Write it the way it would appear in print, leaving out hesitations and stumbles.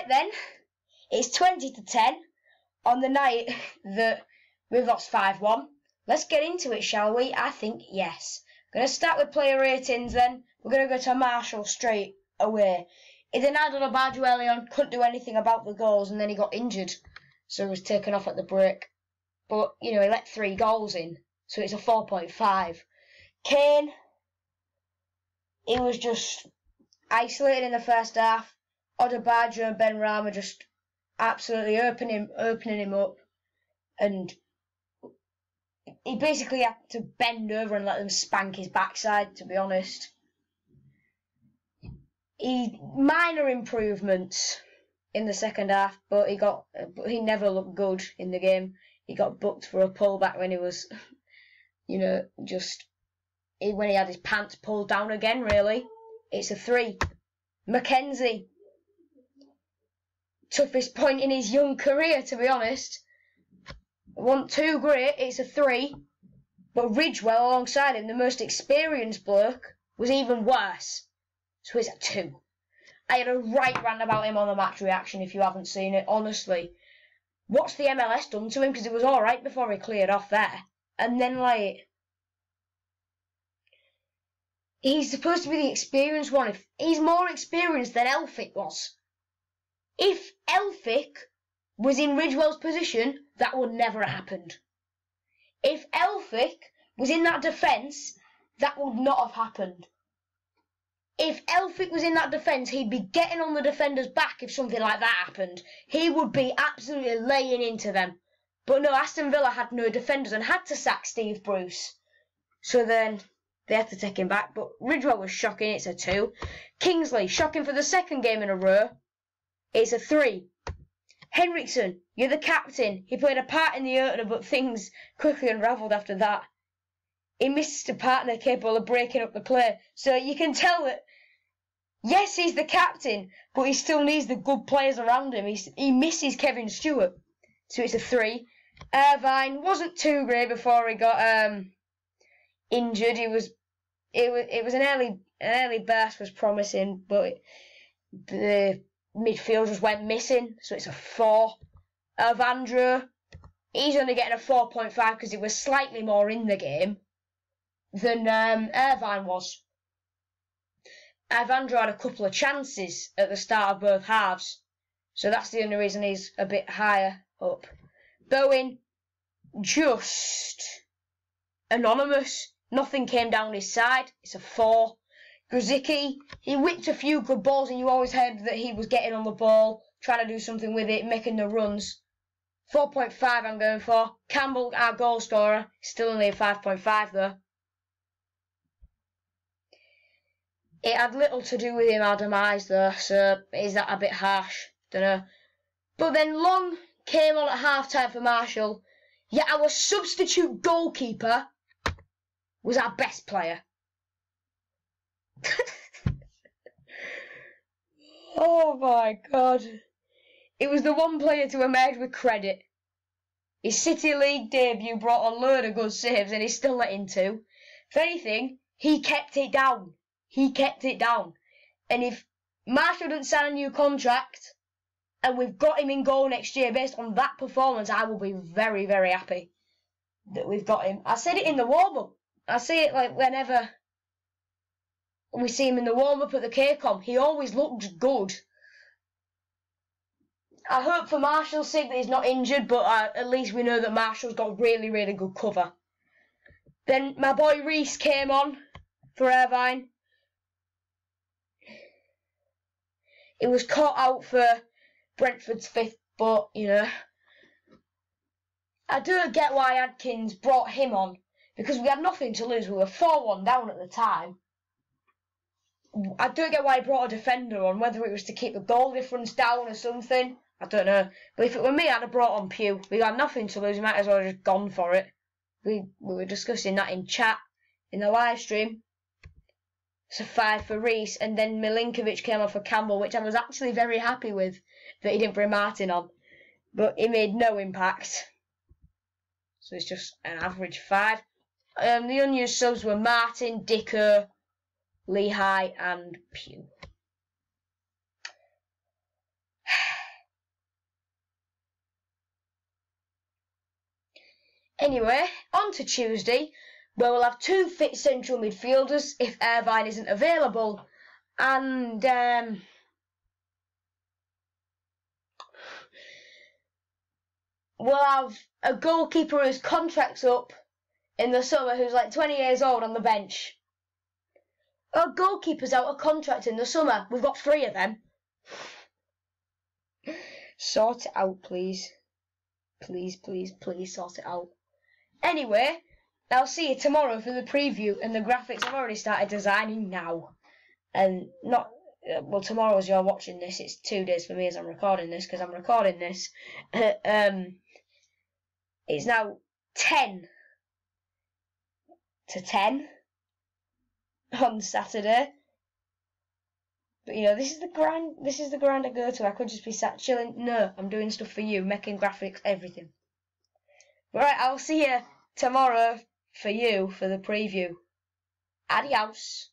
then, it's 20-10 on the night that we've lost 5-1. Let's get into it, shall we? I think yes. Going to start with player ratings then. We're going to go to Marshall straight away. He denied on a badge early on, couldn't do anything about the goals, and then he got injured, so he was taken off at the break. But, you know, he let 3 goals in, so it's a 4.5. Kane, he was just isolated in the first half. Odebajo and Ben Rama just absolutely opening him up, and he basically had to bend over and let them spank his backside, to be honest. Minor improvements in the second half, but he never looked good in the game. He got booked for a pullback when he was, you know, when he had his pants pulled down again, really. It's a 3. Mackenzie, toughest point in his young career, to be honest. Wasn't too great, it's a 3. But Ridgewell alongside him, the most experienced bloke, was even worse. So it's a 2. I had a right rant about him on the match reaction if you haven't seen it, honestly. What's the MLS done to him? Because it was alright before he cleared off there. And then, like, he's supposed to be the experienced one. If he's more experienced than Elphick was. If Elphick was in Ridgewell's position, that would never have happened. If Elphick was in that defence, that would not have happened. If Elphick was in that defence, he'd be getting on the defender's back if something like that happened. He would be absolutely laying into them. But no, Aston Villa had no defenders and had to sack Steve Bruce. So then they had to take him back. But Ridgewell was shocking, it's a 2. Kingsley, shocking for the second game in a row. It's a 3. Henriksen, you're the captain. He played a part in the opener, but things quickly unravelled after that. He missed a partner capable of breaking up the play. So you can tell that, yes, he's the captain, but he still needs the good players around him. He misses Kevin Stewart. So it's a 3. Irvine wasn't too great before he got injured. It was an early burst was promising, but the midfield just went missing. So it's a 4. Evandro, he's only getting a 4.5 because he was slightly more in the game than Irvine was. Evandro had a couple of chances at the start of both halves, so that's the only reason he's a bit higher up. Bowen, just anonymous. Nothing came down his side. It's a 4. Grzycki, he whipped a few good balls, and you always heard that he was getting on the ball, trying to do something with it, making the runs. 4.5 I'm going for. Campbell, our goal scorer, still only a 5.5 though. It had little to do with him, our demise though, so is that a bit harsh? Dunno. But then Long came on at half-time for Marshall, yet our substitute goalkeeper was our best player. Oh my God. It was the one player to emerge with credit. His City League debut brought a load of good saves and he's still let in 2. If anything, he kept it down. He kept it down. And if Marshall doesn't sign a new contract and we've got him in goal next year based on that performance, I will be very, very happy that we've got him. I said it in the warm-up. I say it like whenever we see him in the warm-up at the K-Com. He always looks good. I hope for Marshall's sake that he's not injured, but at least we know that Marshall's got really, really good cover. Then my boy Reese came on for Irvine. It was caught out for Brentford's 5th, but, you know, I don't get why Adkins brought him on, because we had nothing to lose. We were 4-1 down at the time. I don't get why he brought a defender on, whether it was to keep the goal difference down or something. I don't know. But if it were me, I'd have brought on Pugh. We had nothing to lose. We might as well have just gone for it. We were discussing that in chat, in the live stream. It's a 5 for Reese, and then Milinkovic came on for Campbell, which I was actually very happy with that he didn't bring Martin on. But he made no impact. So it's just an average 5. The unused subs were Martin, Dicko, Lehigh and Pugh. Anyway, on to Tuesday, where we'll have 2 fit central midfielders if Irvine isn't available, and we'll have a goalkeeper whose contract's up in the summer who's like 20 years old on the bench. Our goalkeeper's out of contract in the summer. We've got 3 of them. Sort it out, please. Please, please, please sort it out. Anyway, I'll see you tomorrow for the preview and the graphics. I've already started designing now. And not, well, tomorrow as you're watching this, it's 2 days for me as I'm recording this, because I'm recording this. It's now 10 to 10 on Saturday. But you know, this is the grind I go to. I could just be sat chilling. No, I'm doing stuff for you, making graphics, everything. Right, I'll see you tomorrow for you for the preview. Adios.